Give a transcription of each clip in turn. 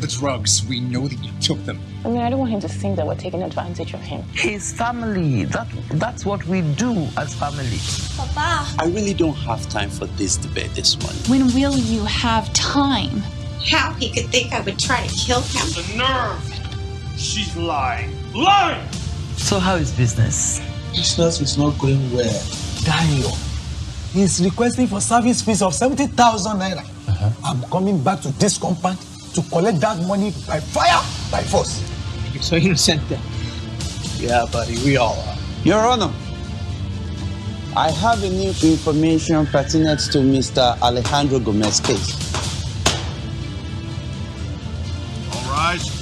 the drugs. We know that you took them. I mean, I don't want him to think that we're taking advantage of him. His family. That's what we do as family. Papa. I really don't have time for this debate this morning. When will you have time? How he could think I would try to kill him. The nerve! She's lying. Lying! So how is business? Business is not going well. Daniel, he's requesting for service fees of 70,000 naira. I'm coming back to this compound to collect that money by fire, by force. You're so innocent then. Yeah, buddy, we all are. Your Honor, I have a new information pertinent to Mr. Alejandro Gomez's case. All right.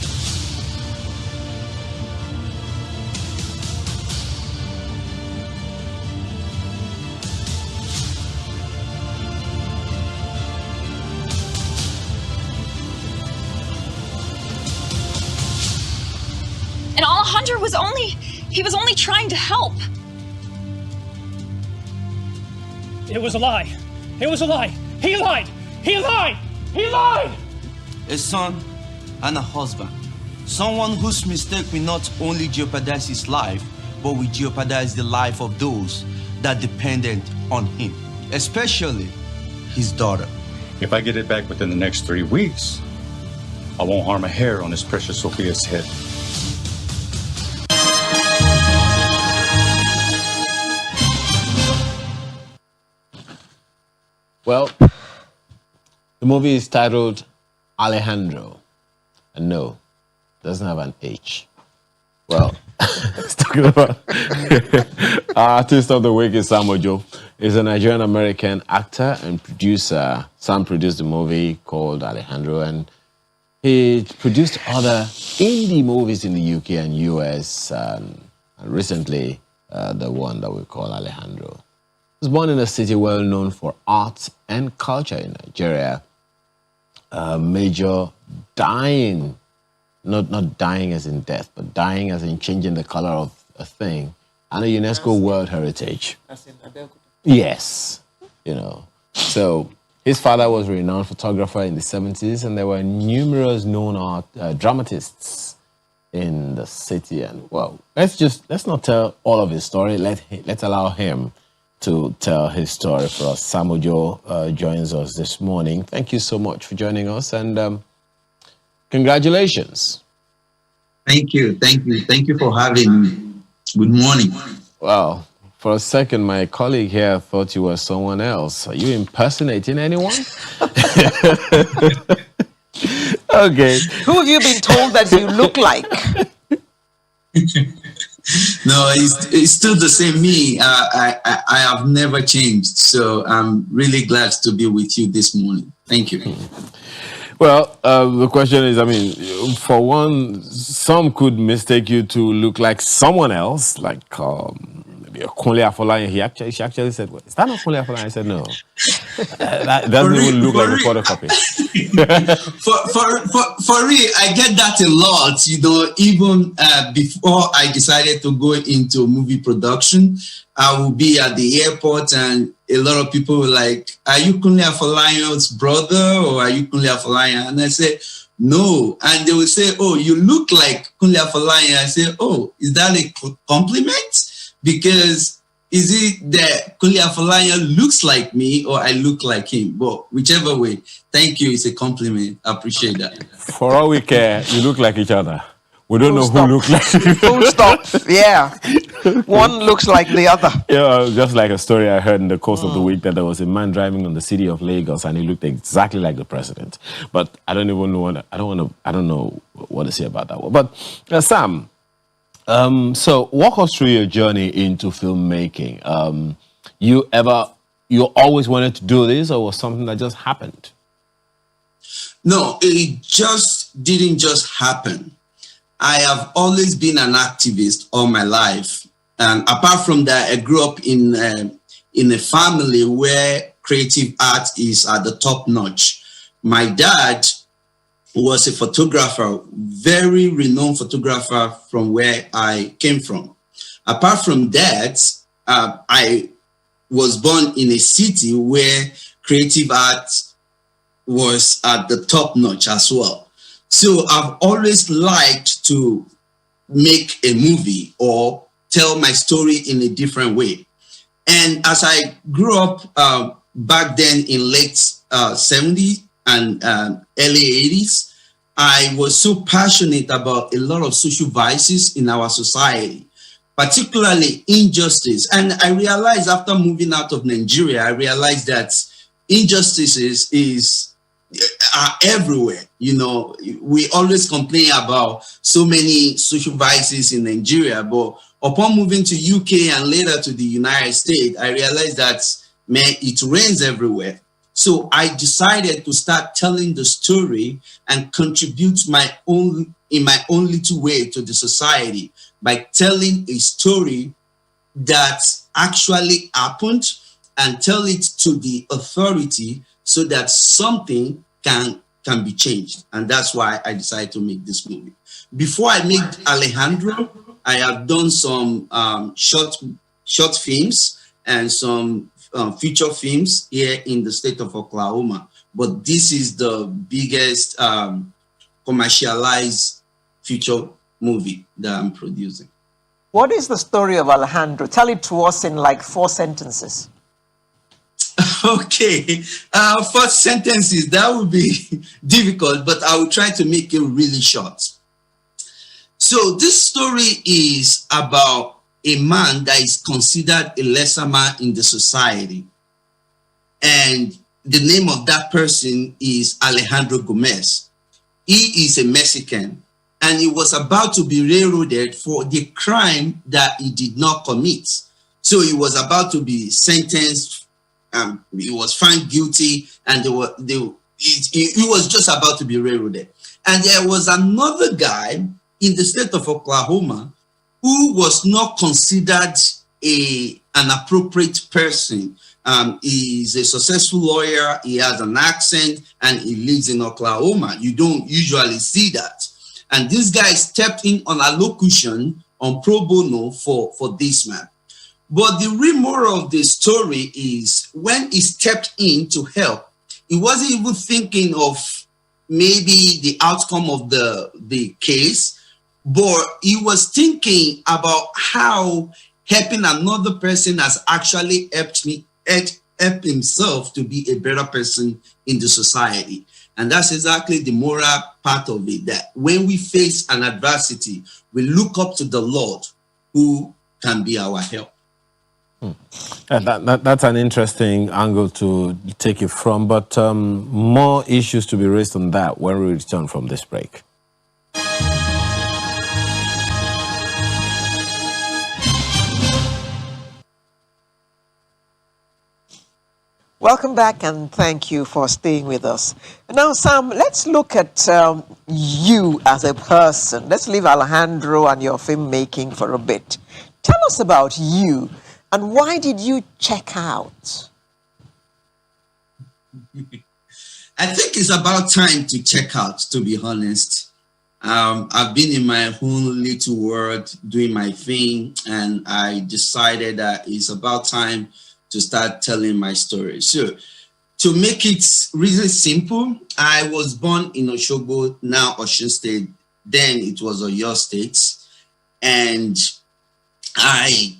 And Alejandro was only trying to help. It was a lie. It was a lie. He lied. He lied. He lied. A son and a husband. Someone whose mistake will not only jeopardize his life, but will jeopardize the life of those that dependent on him, especially his daughter. If I get it back within the next 3 weeks, I won't harm a hair on his precious Sophia's head. Well, the movie is titled Alejandro. And no, it doesn't have an H. Well, it's talking about our artist of the week is Sam Ojo. He's a Nigerian-American actor and producer. Sam produced a movie called Alejandro, and he produced other indie movies in the UK and US, and recently the one that we call Alejandro. He was born in a city well known for arts and culture in Nigeria. Major dying, not dying as in death, but dying as in changing the color of a thing, and a UNESCO World Heritage. Yes, you know. So his father was a renowned photographer in the 70s, and there were numerous known art dramatists in the city. And well, let's not tell all of his story. Let's allow him to tell his story for us. Sam Ojo joins us this morning. Thank you so much for joining us, and congratulations. Thank you for having me. Good morning. Well, for a second, my colleague here thought you were someone else. Are you impersonating anyone? Okay. Who have you been told that you look like? No, it's still the same me. I have never changed. So I'm really glad to be with you this morning. Thank you. Well, the question is, I mean, for one, some could mistake you to look like someone else, like maybe a Kunle Afolayan. She actually said, well, is that not Kunle Afolayan? I said, no. That doesn't even look like a photocopy. For real, I get that a lot, you know, even before I decided to go into movie production. I will be at the airport and a lot of people were like, are you Kunle Afolayan's brother or are you Kunle Afolayan? And I said, no. And they will say, oh, you look like Kunle Afolayan. I say, oh, is that a compliment? Because is it that Kunle Afolayan looks like me or I look like him? But whichever way, thank you. It's a compliment. I appreciate that. For all we care, you look like each other. We don't know who looks like you. Full stop. Yeah. One looks like the other. Yeah, just like a story I heard in the course of the week that there was a man driving on the city of Lagos and he looked exactly like the president. But I don't even know I don't know what to say about that one. But Sam, so walk us through your journey into filmmaking. You always wanted to do this, or was something that just happened? No, it didn't just happen. I have always been an activist all my life. And apart from that, I grew up in a family where creative art is at the top notch. My dad was a photographer, very renowned photographer from where I came from. Apart from that, I was born in a city where creative art was at the top notch as well. So I've always liked to make a movie or tell my story in a different way. And as I grew up back then in late 70s and early 80s, I was so passionate about a lot of social vices in our society, particularly injustice. And I realized after moving out of Nigeria, I realized that injustices are everywhere. You know, we always complain about so many social vices in Nigeria, but upon moving to UK and later to the United States, I realized that, man, it rains everywhere. So I decided to start telling the story and contribute in my own little way to the society by telling a story that actually happened and tell it to the authority so that something can be changed. And that's why I decided to make this movie. Before I made Alejandro, I have done some short films and some feature films here in the state of Oklahoma. But this is the biggest commercialized feature movie that I'm producing. What is the story of Alejandro? Tell it to us in like 4 sentences. Okay, 4 sentences, that would be difficult, but I will try to make it really short. So this story is about a man that is considered a lesser man in the society. And the name of that person is Alejandro Gomez. He is a Mexican, and he was about to be railroaded for the crime that he did not commit. So he was about to be sentenced. He was found guilty, and he was just about to be railroaded. And there was another guy in the state of Oklahoma who was not considered an appropriate person. He's a successful lawyer, he has an accent, and he lives in Oklahoma. You don't usually see that. And this guy stepped in on allocution on pro bono for this man. But the real moral of the story is when he stepped in to help, he wasn't even thinking of maybe the outcome of the case, but he was thinking about how helping another person has actually helped himself to be a better person in the society. And that's exactly the moral part of it, that when we face an adversity, we look up to the Lord who can be our help. That's an interesting angle to take it from, but more issues to be raised on that when we return from this break. Welcome back, and thank you for staying with us. Now, Sam, let's look at you as a person. Let's leave Alejandro and your filmmaking for a bit. Tell us about you, and why did you check out? I think it's about time to check out, to be honest. I've been in my own little world doing my thing, and I decided that it's about time to start telling my story. So to make it really simple, I was born in Osogbo, now Osun State. Then it was Oyo State. And I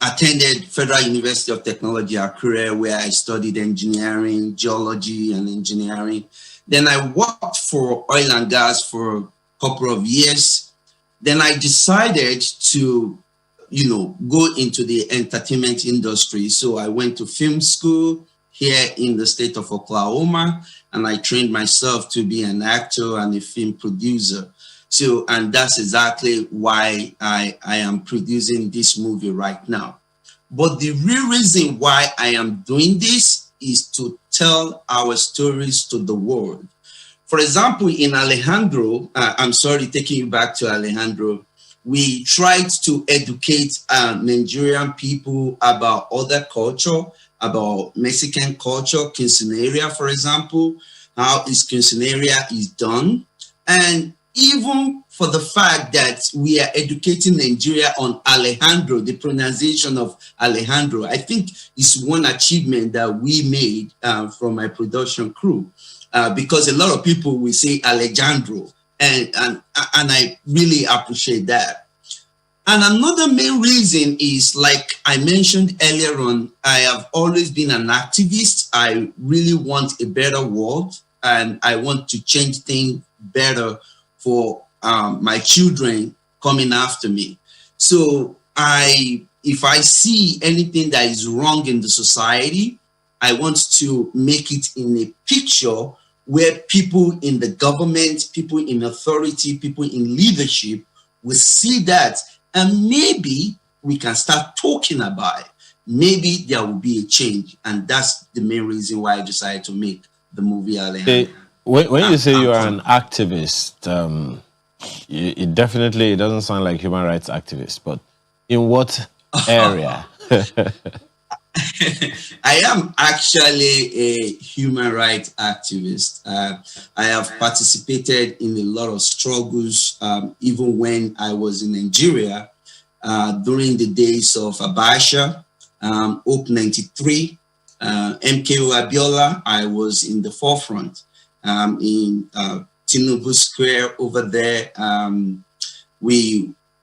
attended Federal University of Technology, Akure, where I studied engineering, geology and engineering. Then I worked for oil and gas for a couple of years. Then I decided to go into the entertainment industry. So I went to film school here in the state of Oklahoma, and I trained myself to be an actor and a film producer. So, and that's exactly why I am producing this movie right now. But the real reason why I am doing this is to tell our stories to the world. For example, in Alejandro, I'm sorry, taking you back to Alejandro, we tried to educate Nigerian people about other culture, about Mexican culture, quinceañera, for example, how quinceañera is done. And even for the fact that we are educating Nigeria on Alejandro, the pronunciation of Alejandro, I think is one achievement that we made from my production crew. because a lot of people will say Alejandro, and I really appreciate that. And another main reason is, like I mentioned earlier on, I have always been an activist. I really want a better world, and I want to change things better for my children coming after me. So if I see anything that is wrong in the society, I want to make it in a picture where people in the government, people in authority, people in leadership will see that, and maybe we can start talking about it. Maybe there will be a change, and that's the main reason why I decided to make the movie Alejandro. When you say you are an activist, it definitely doesn't sound like human rights activist, but in what area? I am actually a human rights activist. I have participated in a lot of struggles, even when I was in Nigeria, during the days of Abacha, Hope 93, MKO Abiola. I was in the forefront in Tinubu Square over there.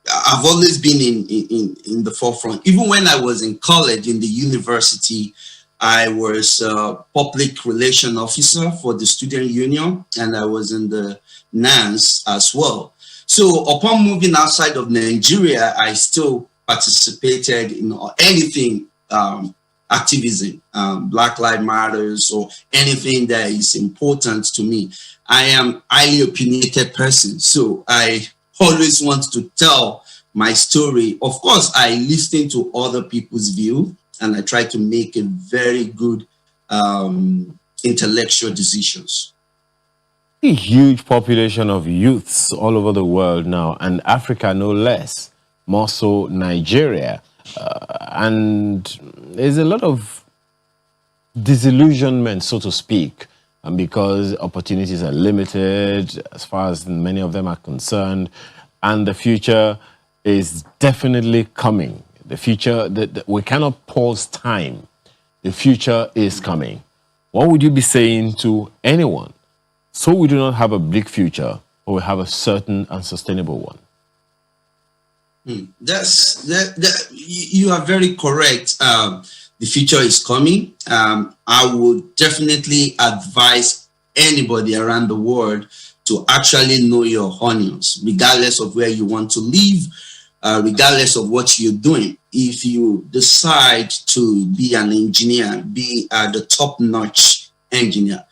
I've always been in the forefront. Even when I was in college, in the university, I was a public relation officer for the student union, and I was in the NANS as well. So upon moving outside of Nigeria, I still participated in anything activism, Black Lives Matters, or anything that is important to me. I am a highly opinionated person, so I always want to tell my story. Of course, I listen to other people's view, and I try to make a very good intellectual decisions. A huge population of youths all over the world now, and Africa no less, more so Nigeria. And there's a lot of disillusionment, so to speak, and because opportunities are limited as far as many of them are concerned, and the future is definitely coming. The future, we cannot pause time. The future is coming. What would you be saying to anyone so we do not have a bleak future, but we have a certain and sustainable one? You are very correct. The future is coming. I would definitely advise anybody around the world to actually know your onions, regardless of where you want to live, regardless of what you're doing. If you decide to be an engineer, be the top-notch engineer.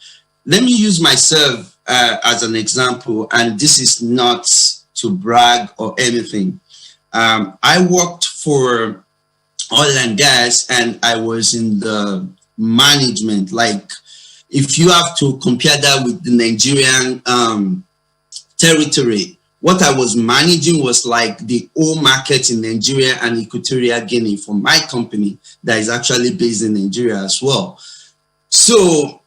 Let me use myself as an example, and this is not to brag or anything. I worked for oil and gas, and I was in the management. Like, if you have to compare that with the Nigerian territory, what I was managing was like the whole market in Nigeria and Equatorial Guinea for my company that is actually based in Nigeria as well. So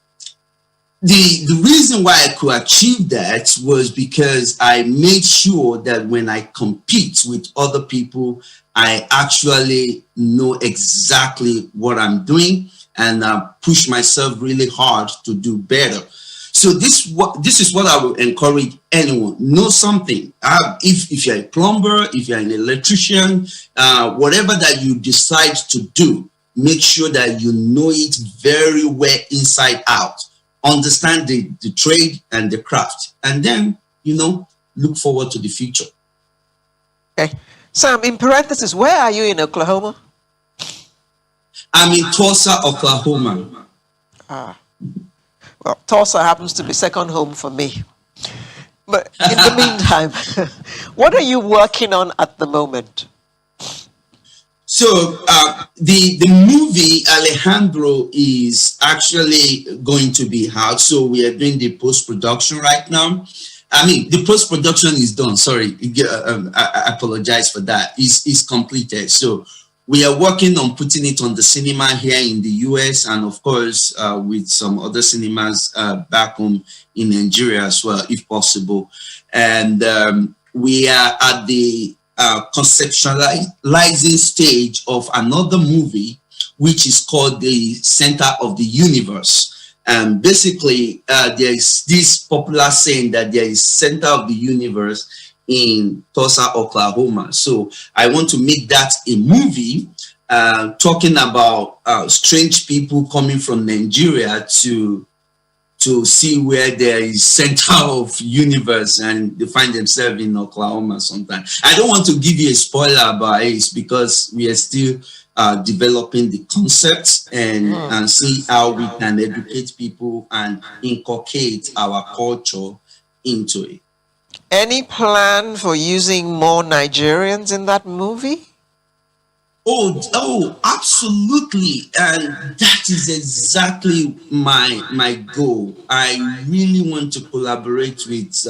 the reason why I could achieve that was because I made sure that when I compete with other people, I actually know exactly what I'm doing, and push myself really hard to do better. So this is what I would encourage anyone. Know something. If you're a plumber, if you're an electrician, whatever that you decide to do, make sure that you know it very well inside out. Understand the trade and the craft, and then, look forward to the future. Okay. Sam, in parentheses, where are you in Oklahoma? I'm in Tulsa, Oklahoma. Well, Tulsa happens to be second home for me. But in the meantime, what are you working on at the moment? So the movie Alejandro is actually going to be out. So we are doing the post-production right now. I mean, the post-production is done. Sorry, I apologize for that. It's completed. So we are working on putting it on the cinema here in the US, and of course with some other cinemas back home in Nigeria as well, if possible. And we are at the conceptualizing stage of another movie, which is called The Center of the Universe. And basically, there is this popular saying that there is center of the universe in Tulsa, Oklahoma. So I want to make that a movie talking about strange people coming from Nigeria to see where there is center of universe and they find themselves in Oklahoma sometimes. I don't want to give you a spoiler about it because we are still developing the concepts and see how we can educate people and inculcate our culture into it. Any plan for using more Nigerians in that movie? Oh, absolutely. And that is exactly my goal. I really want to collaborate with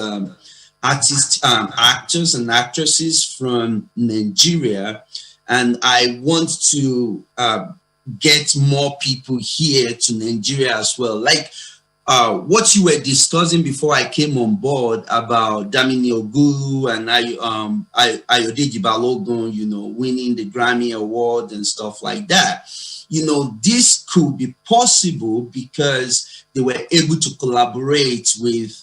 artists, actors and actresses from Nigeria. And I want to get more people here to Nigeria as well. Like what you were discussing before I came on board about Damini Ogulu and Ayodeji Balogun, you know, winning the Grammy Award and stuff like that. You know, this could be possible because they were able to collaborate with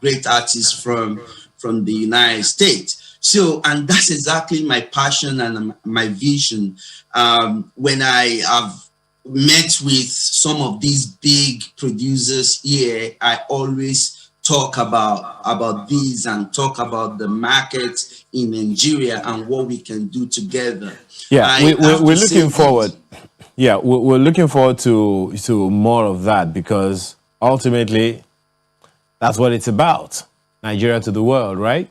great artists from the United States. So, and that's exactly my passion and my vision. When I have met with some of these big producers here, I always talk about these and talk about the market in Nigeria and what we can do together. Yeah, we're looking forward. Yeah, we're looking forward to more of that because ultimately that's what it's about. Nigeria to the world, right?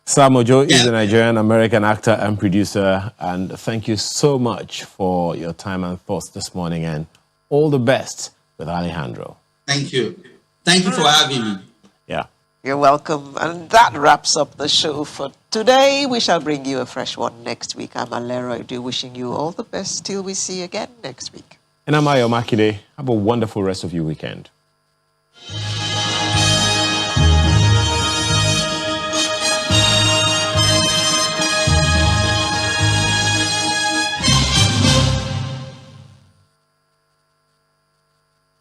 Sam Ojo is a Nigerian-American actor and producer, and thank you so much for your time and thoughts this morning, and all the best with Alejandro. Thank you. Thank you for having me. Yeah. You're welcome. And that wraps up the show for today. We shall bring you a fresh one next week. I'm Alera Edu, wishing you all the best till we see you again next week. And I'm Ayo Makide. Have a wonderful rest of your weekend.